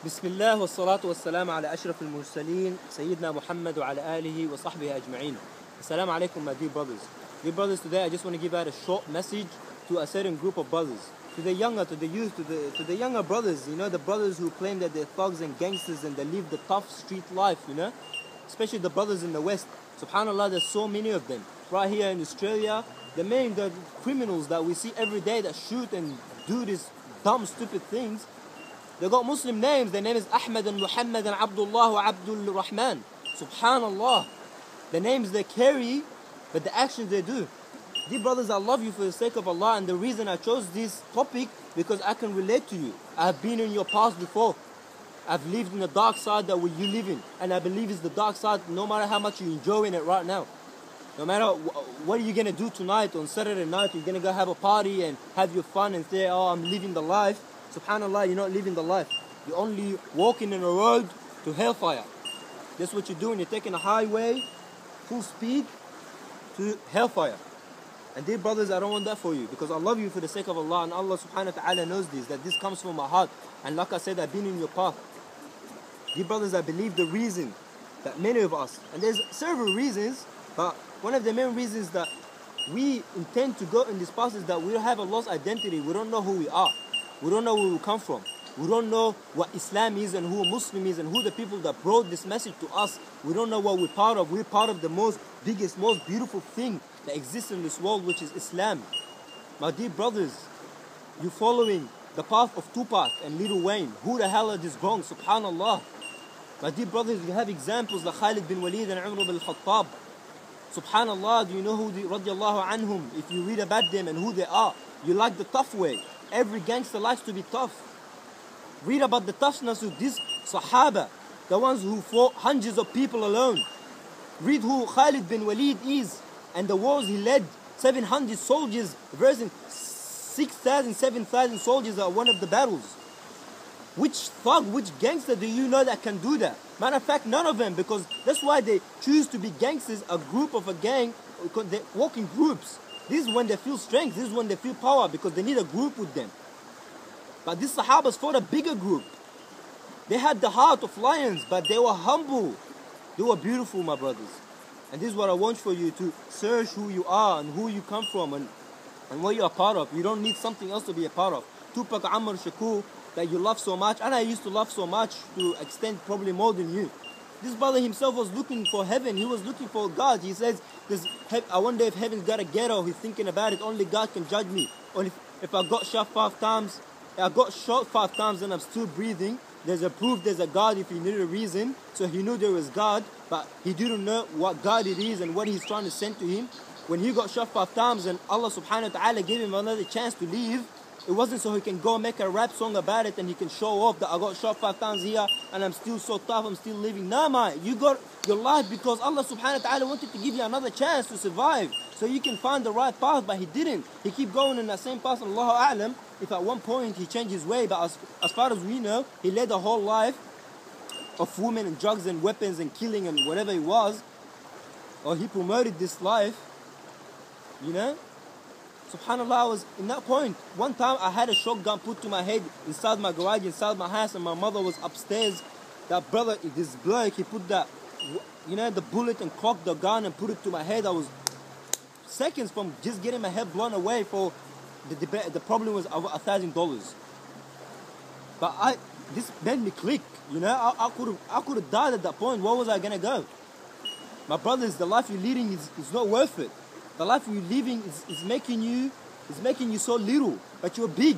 بسم الله والصلاة والسلام على أشرف المرسلين سيدنا محمد وعلى آله وصحبه أجمعين. Assalamu alaikum, my dear brothers. Dear brothers, today I just want to give out a short message to a certain group of brothers, to the younger, to the youth, to the younger brothers. You know, the brothers who claim that they're thugs and gangsters and they live the tough street life. You know, especially the brothers in the West. Subhanallah, there's so many of them right here in Australia. The criminals that we see every day that shoot and do these dumb, stupid things. They got Muslim names. Their name is Ahmed and Muhammad and Abdullah wa Abdul Rahman. Subhanallah. The names they carry, but the actions they do. Dear brothers, I love you for the sake of Allah, and the reason I chose this topic, because I can relate to you. I have been in your past before. I've lived in the dark side that you live in, and I believe it's the dark side no matter how much you're enjoying it right now. No matter what are you going to do tonight on Saturday night, you're going to go have a party and have your fun and say, oh, I'm living the life. Subhanallah, you're not living the life. You're only walking in a road to hellfire. That's what you're doing. You're taking a highway, full speed, to hellfire. And dear brothers, I don't want that for you, because I love you for the sake of Allah, and Allah subhanahu wa ta'ala knows this, that this comes from my heart. And like I said, I've been in your path. Dear brothers, I believe the reason that many of us, and there's several reasons, but one of the main reasons that we intend to go in this path is that we have a lost identity. We don't know who we are. We don't know where we come from. We don't know what Islam is and who a Muslim is and who the people that brought this message to us. We don't know what we're part of. We're part of the most biggest, most beautiful thing that exists in this world, which is Islam. My dear brothers, you're following the path of Tupac and Lil Wayne. Who the hell are these wrong? Subhanallah. My dear brothers, you have examples like Khalid bin Walid and Umar bin Khattab. Subhanallah, do you know who the radiallahu anhum? If you read about them and who they are, you like the tough way. Every gangster likes to be tough. Read about the toughness of these Sahaba, the ones who fought hundreds of people alone. Read who Khalid bin Walid is and the wars he led. 700 soldiers versus 6,000, 7,000 soldiers at one of the battles. Which thug, which gangster do you know that can do that? Matter of fact, none of them, because that's why they choose to be gangsters, a group of a gang. They walk in groups. This is when they feel strength, this is when they feel power, because they need a group with them. But these Sahabas fought a bigger group. They had the heart of lions, but they were humble. They were beautiful, my brothers. And this is what I want for you, to search who you are and who you come from and what you are part of. You don't need something else to be a part of. Tupac, Ammar, Shakur, that you love so much, and I used to love so much, to extend probably more than you. This brother himself was looking for heaven. He was looking for God. He says, I wonder if heaven's got a ghetto. He's thinking about it. Only God can judge me. Or if I got shot 5 times, I got shot 5 times and I'm still breathing, there's a proof there's a God if he knew a reason. So he knew there was God, but he didn't know what God it is and what he's trying to send to him. When he got shot 5 times and Allah subhanahu wa ta'ala gave him another chance to live, it wasn't so he can go make a rap song about it and he can show off that I got shot 5 times here and I'm still so tough, I'm still living. Nah, mate, you got your life because Allah subhanahu wa ta'ala wanted to give you another chance to survive so you can find the right path, but he didn't. He keep going in that same path, and Allahu A'lam, if at one point he changed his way, but as far as we know, he led a whole life of women and drugs and weapons and killing and whatever it was, or he promoted this life, you know. Subhanallah, I was in that point. One time I had a shotgun put to my head inside my garage, inside my house, and my mother was upstairs. That brother, this bloke, he put that, you know, the bullet and cocked the gun and put it to my head. I was seconds from just getting my head blown away. For the problem was over $1,000. But this made me click, you know. I could have died at that point. Where was I gonna go? My brothers, the life you're leading is not worth it. The life you're living is making you so little, but you're big.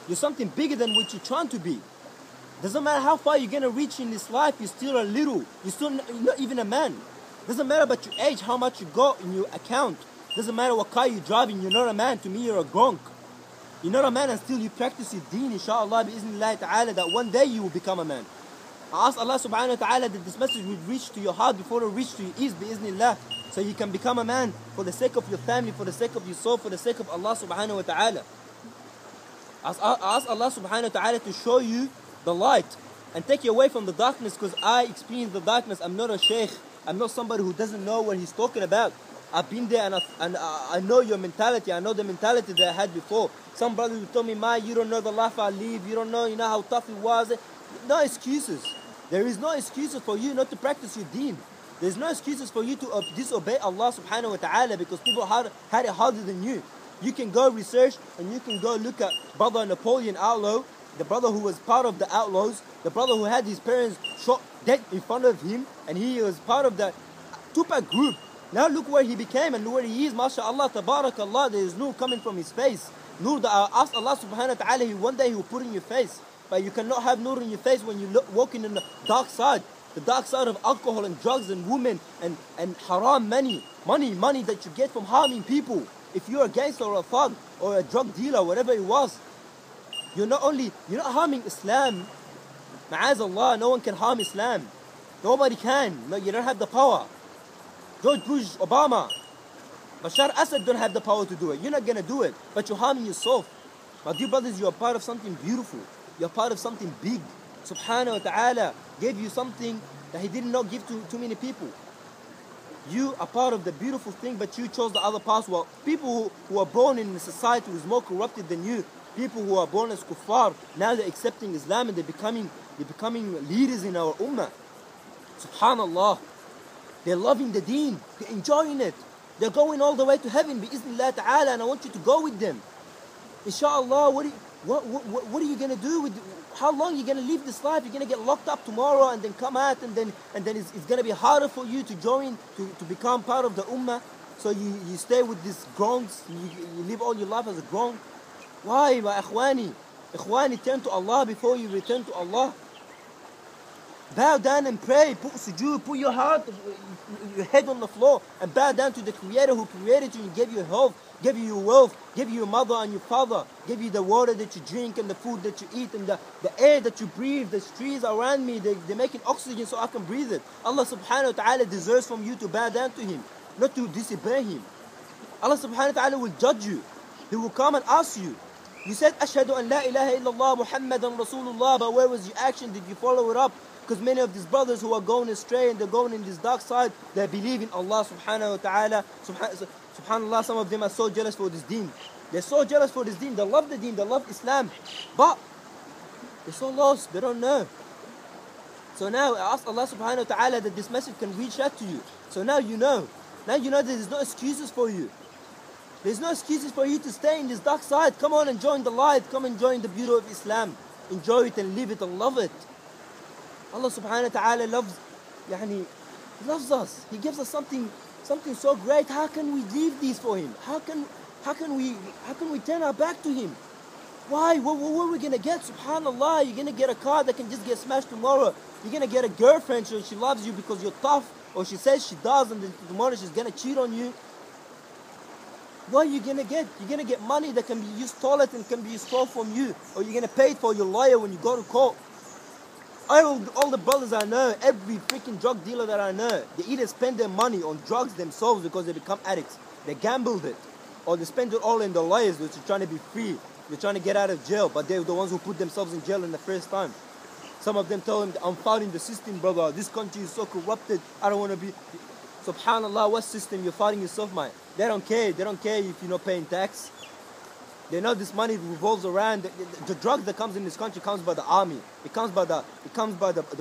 You're something bigger than what you're trying to be. Doesn't matter how far you're gonna reach in this life, you're still a little. You're not even a man. Doesn't matter about your age, how much you got in your account. Doesn't matter what car you're driving, you're not a man. To me, you're a gronk. You're not a man until you practice your deen, inshallah, bi'iznillahi ta'ala, that one day you will become a man. I ask Allah subhanahu wa ta'ala that this message will reach to your heart before it reach to your ears, bi'iznillahi, so you can become a man for the sake of your family, for the sake of your soul, for the sake of Allah subhanahu wa ta'ala. I ask Allah subhanahu wa ta'ala to show you the light and take you away from the darkness, because I experienced the darkness. I'm not a sheikh. I'm not somebody who doesn't know what he's talking about. I've been there and I know your mentality. I know the mentality that I had before. Some brothers will tell me, "Ma, you don't know the life I live. You don't know, how tough it was." No excuses. There is no excuses for you not to practice your deen. There's no excuses for you to disobey Allah subhanahu wa ta'ala because people had it harder than you. You can go research and you can go look at brother Napoleon Outlaw, the brother who was part of the outlaws, the brother who had his parents shot dead in front of him, and he was part of the Tupac group. Now look where he became and where he is, mashallah, tabarakallah. There is nur coming from his face. Nur that I asked Allah subhanahu wa ta'ala, one day he will put in your face. But you cannot have nur in your face when you're walking in the dark side. The dark side of alcohol and drugs and women and haram money that you get from harming people. If you're a gangster or a thug or a drug dealer, whatever it was, you're not harming Islam. Ma'azallah, no one can harm Islam. Nobody can. No, you don't have the power. George Bush, Obama, Bashar Assad don't have the power to do it. You're not going to do it, but you're harming yourself. My dear brothers, you are part of something beautiful. You're part of something big. Subhanahu wa ta'ala gave you something that He did not give to too many people. You are part of the beautiful thing, but you chose the other path. Well, people who are born in a society who is more corrupted than you, people who are born as kuffar, now they're accepting Islam and they're becoming leaders in our ummah. Subhanallah. They're loving the deen. They're enjoying it. They're going all the way to heaven, bi-iznillah ta'ala, and I want you to go with them. Inshallah, what are you going to do with? How long are you going to live this life? You're going to get locked up tomorrow and then come out and then it's going to be harder for you to join, to become part of the ummah. So you stay with these grongs, you live all your life as a grong. Why, my ikhwani? Ikhwani, turn to Allah before you return to Allah. Bow down and pray, put sujood, put your head on the floor and bow down to the Creator who created you and gave you health, gave you your wealth, gave you your mother and your father, gave you the water that you drink and the food that you eat and the air that you breathe. There's trees around me, they're making oxygen so I can breathe it. Allah subhanahu wa ta'ala deserves from you to bow down to Him, not to disobey Him. Allah subhanahu wa ta'ala will judge you. He will come and ask you. You said, Ashhadu an la ilaha illallah Muhammadan Rasulullah, but where was your action? Did you follow it up? Because many of these brothers who are going astray and they're going in this dark side, they believe in Allah subhanahu wa ta'ala. Subhanallah, some of them are so jealous for this deen. They're so jealous for this deen. They love the deen, they love Islam. But they're so lost, they don't know. So now I ask Allah subhanahu wa ta'ala that this message can reach out to you. So now you know. Now you know that there's no excuses for you. There's no excuses for you to stay in this dark side. Come on and join the light. Come and join the beauty of Islam. Enjoy it and live it and love it. Allah subhanahu wa ta'ala loves us. He gives us something so great. How can we leave these for Him? How can we turn our back to Him? Why? What are we gonna get? Subhanallah, you're gonna get a car that can just get smashed tomorrow. You're gonna get a girlfriend so she loves you because you're tough, or she says she does, and then tomorrow she's gonna cheat on you. What are you gonna get? You're gonna get money that can be used toilet and can be stole from you, or you're gonna pay it for your lawyer when you go to court. All the brothers I know, every freaking drug dealer that I know, they either spend their money on drugs themselves because they become addicts. They gambled it. Or they spend it all in the lawyers, which are trying to be free. They're trying to get out of jail, but they're the ones who put themselves in jail in the first time. Some of them tell them, I'm fighting the system, brother. This country is so corrupted. I don't want to be... Subhanallah, what system? You're fighting yourself, man. They don't care. They don't care if you're not paying tax. They know this money revolves around the drug that comes in this country comes by the army. It comes by the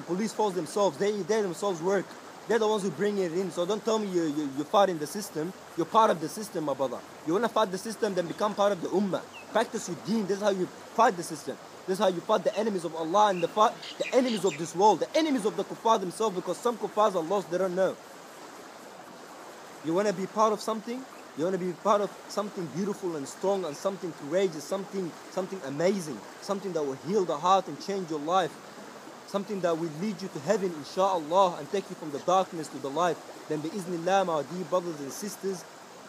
police force themselves. They themselves work. They're the ones who bring it in. So don't tell me you're fighting the system. You're part of the system, my brother. You want to fight the system, then become part of the ummah. Practice your deen. This is how you fight the system. This is how you fight the enemies of Allah and the enemies of this world, the enemies of the kuffar themselves, because some kuffars are lost, they don't know. You want to be part of something? You want to be part of something beautiful and strong and something courageous, something amazing, something that will heal the heart and change your life, something that will lead you to heaven, inshallah, and take you from the darkness to the light. Then bi-iznillah, my dear brothers and sisters,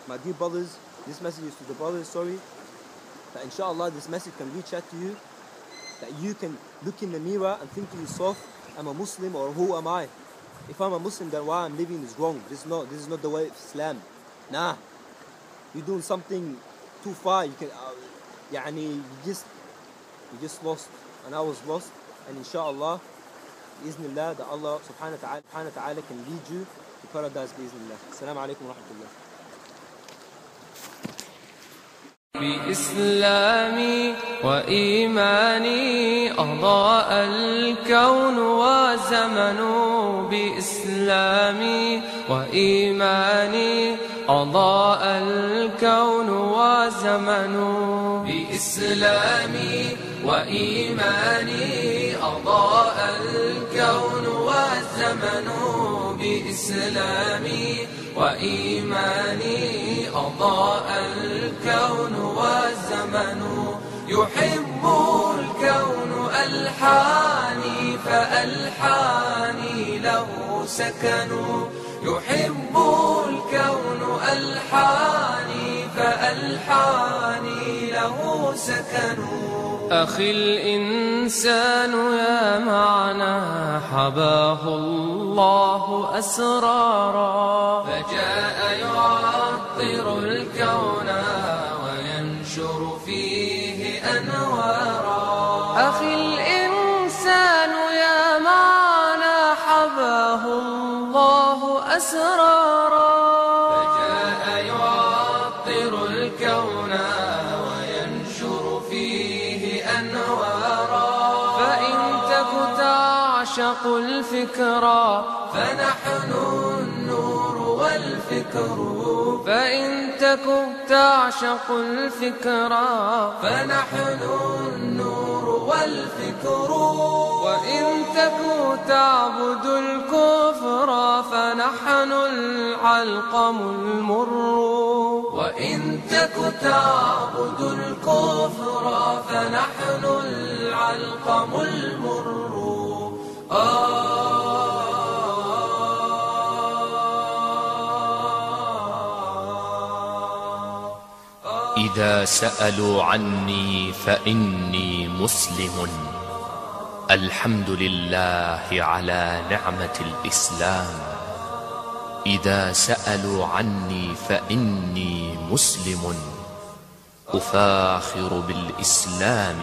my dear brothers, this message is to the brothers, that inshallah this message can reach out to you, that you can look in the mirror and think to yourself, I'm a Muslim, or who am I? If I'm a Muslim, then why I'm living is wrong. This is not the way of Islam. Nah. You're doing something too far. You can, you just lost, and I was lost. And inshallah, biiznillah, that Allah subhanahu wa ta'ala can lead you to paradise biiznillah. Assalamu alaikum wa rahmatullah. بإسلامي وإيماني أضاء الكون وزمن. بإسلامي وإيماني أضاء الكون وزمن. بإسلامي وإيماني أضاء الكون والزمن. بإسلامي وإيماني أضاء الكون والزمن. يحب الكون ألحاني فألحاني له سكن. يحب الكون ألحاني فألحاني له سكن. أخي الإنسان يا معنى حباه الله أسرارا، فجاء يعطر الكون وينشر فيه أنوارا. أخي الإنسان يا معنى حباه الله أسرارا، فجاء يعطر الكون وينشر فيه أنوارا. فإن تك تعشق الفكرة فنحن النور والفكر. فإن تك تعشق الفكرة فنحن النور والفكر. وإن تك تعبد الكفر فنحن العلقم المر. وإن تك تعبد الكفر فنحن العلقم المر. إذا سألوا عني فإني مسلم. الحمد لله على نعمة الإسلام. إذا سألوا عني فإني مسلم. أفاخر بالإسلام.